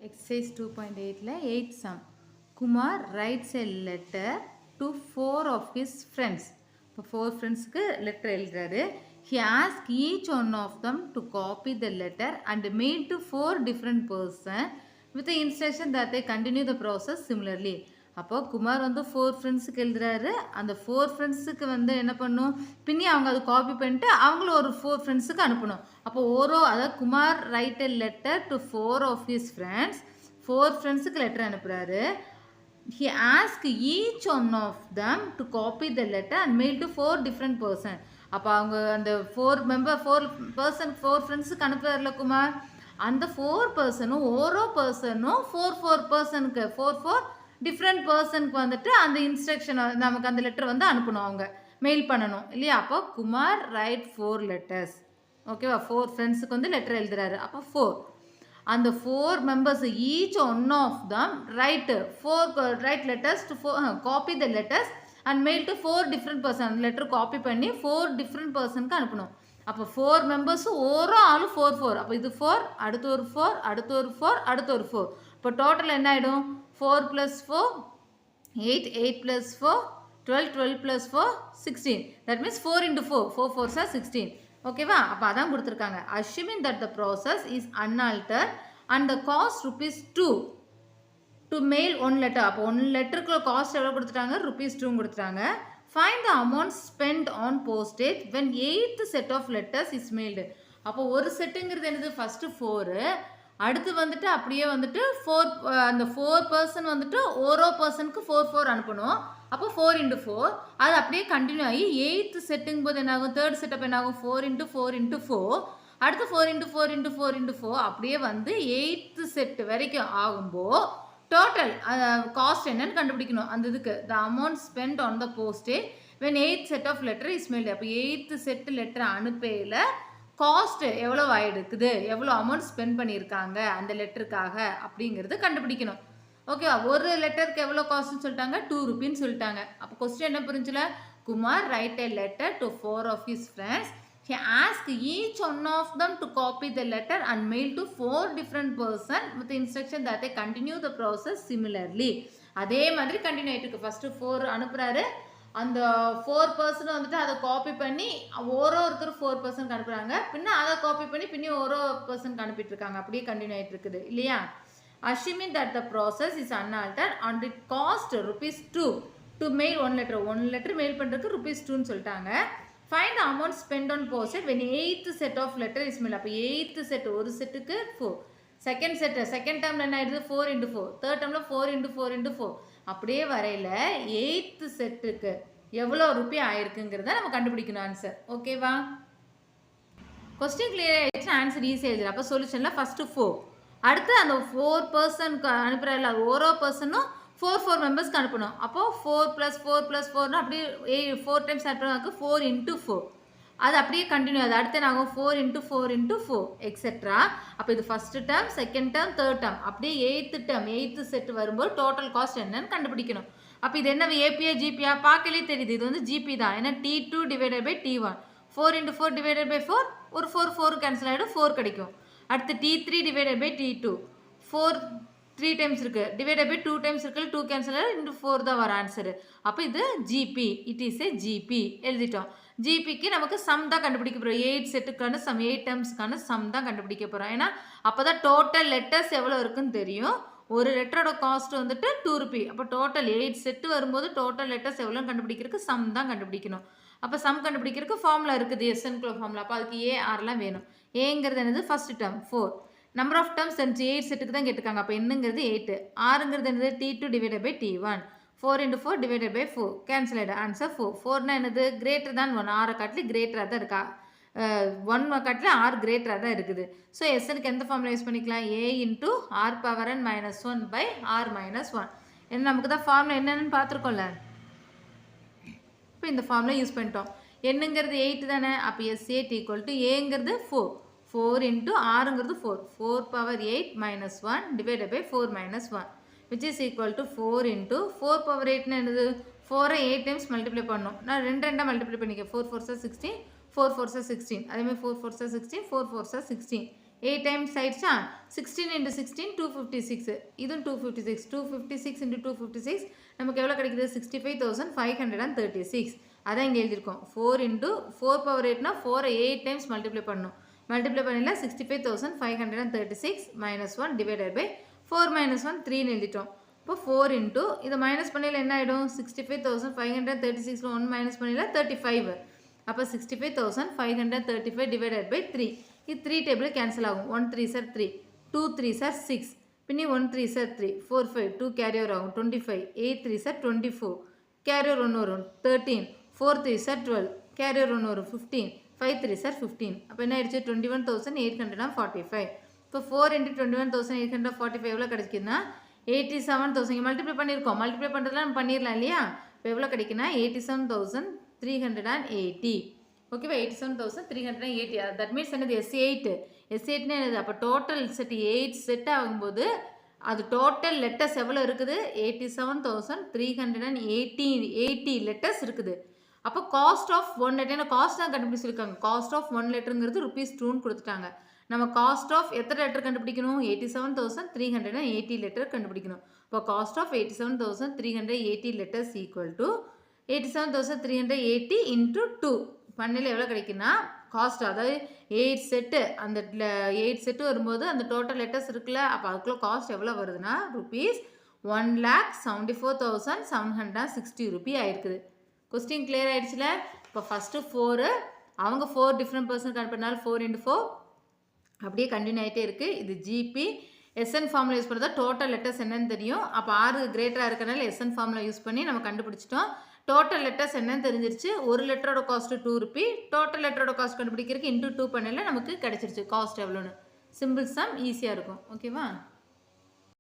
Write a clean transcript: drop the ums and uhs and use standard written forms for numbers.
Exercise 2.8 8th sum. Kumar writes a letter to 4 of his friends. இப்போ 4 ஃப்ரெண்ட்ஸுக்கு letter எழுதுறாரு. He asked each one of them to copy the letter and mail to 4 different person with the instruction that they continue the process similarly. அப்போ குமார் வந்து 4 ஃப்ரெண்ட்ஸுக்கு எழுதுறாரு. அந்த 4 ஃப்ரெண்ட்ஸுக்கு வந்து என்ன பண்ணும், பின்னி அவங்க அதை காப்பி பண்ணிட்டு அவங்களும் ஒரு 4 ஃப்ரெண்ட்ஸுக்கு அனுப்பணும். அப்போ அதாவது Kumar write a letter to 4 of his friends. 4 ஃப்ரெண்ட்ஸுக்கு லெட்டர் அனுப்புகிறாரு. He asked each one of them to copy the letter and mail to 4 different person. அப்போ அவங்க அந்த 4 ஃப்ரெண்ட்ஸுக்கு அனுப்புறாருல குமார், அந்த 4 பர்சனும் ஓரோ பர்சனும் 4 பர்சனுக்கு 4 டிஃப்ரெண்ட் பர்சனுக்கு வந்துட்டு அந்த இன்ஸ்ட்ரக்ஷன் நமக்கு அந்த லெட்டர் வந்து அனுப்பணும், அவங்க மெயில் பண்ணணும் இல்லையா. அப்போ குமார் ரைட் 4 லெட்டர்ஸ். ஓகேவா, 4 ஃப்ரெண்ட்ஸுக்கு வந்து லெட்டர் எழுதுறாரு. அப்போ 4 அந்த 4 members each one of them write letters to copy the letters and mail to 4 different person. அந்த லெட்டர் காப்பி பண்ணி 4 டிஃப்ரெண்ட் பர்சனுக்கு அனுப்பணும். அப்போ 4 மெம்பர்ஸும் ஓரோ ஆளும் 4 அப்போ இது 4, அடுத்து ஒரு 4, அடுத்து ஒரு 4, அடுத்து ஒரு 4. இப்போ டோட்டல் என்ன ஆகிடும், 4 + 4 8, 8 + 4 12, 12 + 4 16. That means 4 × 4 4 4s are 16. ஓகேவா, அப்போ அதான் கொடுத்துருக்காங்க. Assuming that the process is unaltered and the cost ₹2 to mail 1 letter. அப்போ 1 லெட்டருக்கு காஸ்ட் எவ்வளோ கொடுத்துட்டாங்க, ₹2 கொடுத்துட்டாங்க. Find the amount spent on postage when 8th set of letters is mailed. அப்போ ஒரு செட்டுங்கிறது என்னது, ஃபஸ்ட்டு 4, அடுத்து வந்துட்டு அப்படியே வந்துட்டு 4 அந்த 4 பர்சன் வந்துட்டு ஓரோ பர்சனுக்கு 4 அனுப்பணும். அப்போ 4 × 4 அது அப்படியே கண்டினியூ ஆகி 8th செட்டுங்கும் போது என்ன ஆகும், 3rd செட்டப் என்ன ஆகும், 4 × 4 × 4, அடுத்து 4 × 4 × 4 × 4 அப்படியே வந்து 8th செட்டு வரைக்கும் ஆகும்போது டோட்டல் காஸ்ட் என்னன்னு கண்டுபிடிக்கணும். அந்த இதுக்கு the amount spent on the postage when 8th set of letter is mailed. அப்போ 8th செட்டு லெட்டர் அனுப்பையில் காஸ்ட் எவ்வளோ ஆகிடுக்குது, எவ்வளோ அமௌண்ட் ஸ்பெண்ட் பண்ணியிருக்காங்க அந்த லெட்டருக்காக அப்படிங்கிறது கண்டுபிடிக்கணும். ஓகேவா, ஒரு லெட்டருக்கு எவ்வளோ காஸ்ட்னு சொல்லிட்டாங்க, ₹2 சொல்லிட்டாங்க. அப்போ கொஸ்டின் என்ன புரிஞ்சுல, Kumar write a letter to 4 of his friends. He asked each one of them to copy the letter and mail to 4 different person with the instruction that they continue the process similarly. அதே மாதிரி continue ஆகிட்டு இருக்கு. First 4 அனுப்புகிறாரு, அந்த 4 person வந்துட்டு அதை copy பண்ணி ஒருத்தர் 4 பர்சனுக்கு அனுப்புகிறாங்க, பின்ன அதை காப்பி பண்ணி பின்னி ஓரோ பர்சனுக்கு அனுப்பிட்டு இருக்காங்க. அப்படியே கண்டினியூ ஆகிட்டு இருக்குது இல்லையா. Assuming that the process is unaltered and it cost ₹2 to mail 1 letter. 1 letter mail பண்ணுறதுக்கு ₹2 சொல்லிட்டாங்க. Find the amount spent on postage when 8th set of letter is mailed. அப்போ 8th set ஒரு செட்டுக்கு 4, செகண்ட் டேர்மில் என்ன ஆயிடுது, 4 × 4, தேர்ட் டேர்மில் 4 × 4 × 4. அப்படியே வரையில் 8th செட்டுக்கு எவ்வளோ ரூபாய் ஆயிருக்குங்கிறத நம்ம கண்டுபிடிக்கணும் ஆன்சர். ஓகேவா, கொஸ்டின் கிளியர் ஆகிடுச்சு, ஆன்சர் ஈஸியாக எழுதுறேன். அப்போ சொல்யூஷனில் ஃபஸ்ட்டு 4, அடுத்து அந்த 4 பர்சனுக்கு அனுப்புகிறாரில்ல, ஓரோ பர்சனும் 4 மெம்பர்ஸ்க்கு அனுப்பணும். அப்போது 4 + 4 + 4 அப்படியே 4 டைம்ஸ் அனுப்புறதுக்கு 4 × 4 அது அப்படியே கண்டினியூ ஆகுது. அடுத்து நாங்கள் 4 × 4 × 4 எக்ஸெட்ரா. அப்போ இது first term, second term, third term, அப்படியே 8th செட் வரும்போது டோட்டல் காஸ்ட் என்னன்னு கண்டுபிடிக்கணும். அப்போ இது என்ன, ஏபியா ஜிபியா பார்க்கலே தெரியுது, இது வந்து ஜிபி தான். ஏன்னா T2 / T1, 4 × 4 / 4 ஒரு 4 கேன்சல் ஆகிடும், 4 கிடைக்கும். அடுத்து T3 / T2, 4 3 டைம்ஸ் இருக்குது, டிவைடட் பை 2 டைம்ஸ் இருக்குது, 2 கேன்சல் ஆகிடும், 4 தான் வர ஆன்சரு. அப்போ இது GP, it is a GP எழுதிட்டோம். ஜிபிக்கு நமக்கு சம் தான் கண்டுபிடிக்க போகிறோம். 8 செட்டுக்கான சம், 8 டேர்ம்ஸ்க்கான சம் தான் கண்டுபிடிக்க போகிறோம். ஏன்னா அப்போ தான் டோட்டல் லெட்டர்ஸ் எவ்வளோ இருக்குன்னு தெரியும். ஒரு லெட்டரோட காஸ்ட் வந்துட்டு ₹2. அப்போ டோட்டல் 8 செட்டு வரும்போது டோட்டல் லெட்டர்ஸ் எவ்வளோன்னு கண்டுபிடிக்கிறதுக்கு சம் தான் கண்டுபிடிக்கணும். அப்போ சம் கண்டுபிடிக்கிறதுக்கு ஃபார்முலா இருக்குது, எஸ்என்குள்ள ஃபார்முலா. அப்போ அதுக்கு ஏஆர்லாம் வேணும். ஏங்கிறது என்னது, first term 4, number of terms 8 செட்டுக்கு தான் கேட்டிருக்காங்க. அப்போ என்னங்கிறது 8, ஆறுங்கிறது என்னது, T2 / T1, 4 × 4 / 4 கேன்சல் ஆகிடும், ஆன்சர் 4. 4னா என்னது, கிரேட்டர் தான் 1, 6 காட்டிலே கிரேட்டராக தான் இருக்கா, 1 காட்டிலே 6 கிரேட்டராக தான் இருக்குது. ஸோ எஸ்எனுக்கு எந்த ஃபார்முலா யூஸ் பண்ணிக்கலாம், A × r⁻n - 1 / r - 1. என்ன நமக்கு தான் ஃபார்முலா என்னென்னு பார்த்துருக்கோம்ல. இப்போ இந்த ஃபார்முலா யூஸ் பண்ணிட்டோம். என்னங்கிறது 8 தானே, அப்போ S8 = ஏங்கிறது 4, 4 × ஆறுங்கிறது 4, 4⁸ - 1 / 4 - 1 which is equal to 4 × 4⁸ என்னது, 4 8 டைம்ஸ் மல்டிப்ளை பண்ணணும். நான் 2 மல்டிப்ளை பண்ணிக்க, 4 4s are 16, 4 4s are 16, அதேமாதிரி 4 4s are 16, 4 4s are 16. 8 times ஆயிடுச்சா 16 into 16 256 இதுவும் 256 256 into 256 நமக்கு எவ்வளோ கிடைக்குது 65,536 அதான் இங்கே எழுதியிருக்கோம் 4 into 4 power 8னா 4 8 டைம்ஸ் மல்டிப்ளை பண்ணணும் மல்டிப்ளை பண்ணில 65,536 minus 1 divided by 4 minus 1 3ன்னு எழுதிட்டோம் இப்போ 4 into இதை மைனஸ் பண்ணில என்ன ஆகிடும் 65,536 1 மைனஸ் பண்ணில 35 அப்போ 65,535 divided by 3 இது 3 டேபிள் கேன்சல் ஆகும் 1 3 சார் 3 2 3 சார் 6 பின்னி 1 3 சார் 3 4 5 2 கேரி ஓவர் ஆகும் 25 8 3 சார் 24 கேரி ஓவர் 1 வரும் 13 4 3 சார் 12 கேரி ஓவர் 1 வரும் 15 5 3 சார் 15 அப்போ என்ன ஆயிடுச்சு 21,845 இப்போ 4 into 21,845 எவ்வளோ கிடைக்குதுன்னா 87,000 இங்கே மல்டிப்ளை பண்ணியிருக்கோம் மல்டிப்ளை பண்ணுறதுலாம் நம்ம பண்ணிடலாம் இல்லையா இப்போ எவ்வளோ கிடைக்குன்னா 87,380 ஓகேவா 87,380 தட் மீன்ஸ் என்னது S8னா என்னது அப்போ டோட்டல் செட் 8 செட் ஆகும்போது அது டோட்டல் லெட்டர்ஸ் எவ்வளோ இருக்குது 87,380 லெட்டர்ஸ் இருக்குது அப்போ காஸ்ட் ஆஃப் 1 லெட்டர் காஸ்ட் தான் கண்டுபிடிச்சிருக்காங்க காஸ்ட் ஆஃப் 1 லெட்டருங்கிறது ₹2ன்னு கொடுத்துட்டாங்க நம்ம காஸ்ட் ஆஃப் எத்தனை லெட்டர் கண்டுபிடிக்கணும் 87,380 லெட்டர் கண்டுபிடிக்கணும் இப்போ cost of 87,380 letters equal to 87,380 into 2 பண்ணையில் எவ்வளோ கிடைக்குன்னா காஸ்ட் அதாவது 8 செட்டு அந்த 8 செட்டு வரும்போது அந்த டோட்டல் லெட்டர்ஸ் இருக்குல்ல அப்போ அதுக்குள்ள காஸ்ட் எவ்வளோ வருதுன்னா ₹1,74,760 ஆயிருக்குது கொஸ்டின் கிளியர் ஆயிடுச்சுல இப்போ ஃபஸ்ட்டு 4 அவங்க 4 டிஃப்ரெண்ட் பர்சன் கண்டுபிடினால 4 into 4 அப்படியே கண்டினியூ ஆகிட்டே இருக்குது இது ஜிபி எஸ்என் ஃபார்முலா யூஸ் பண்ணுறதா டோட்டல் லெட்டர்ஸ் என்னன்னு தெரியும் அப்போ 6 கிரேட்டராக இருக்கனால எஸ்என் ஃபார்முலா யூஸ் பண்ணி நம்ம கண்டுபிடிச்சிட்டோம் டோட்டல் லெட்டர்ஸ் என்னன்னு தெரிஞ்சிருச்சு ஒரு லெட்டரோட காஸ்ட் ₹2 டோட்டல் லெட்டரோட காஸ்ட் கண்டுபிடிக்கிறதுக்கு இன்டூ 2 பண்ணல நமக்கு கிடைச்சிருச்சு காஸ்ட் எவ்வளோன்னு சிம்பிள் சம் ஈஸியாக இருக்கும் ஓகேவா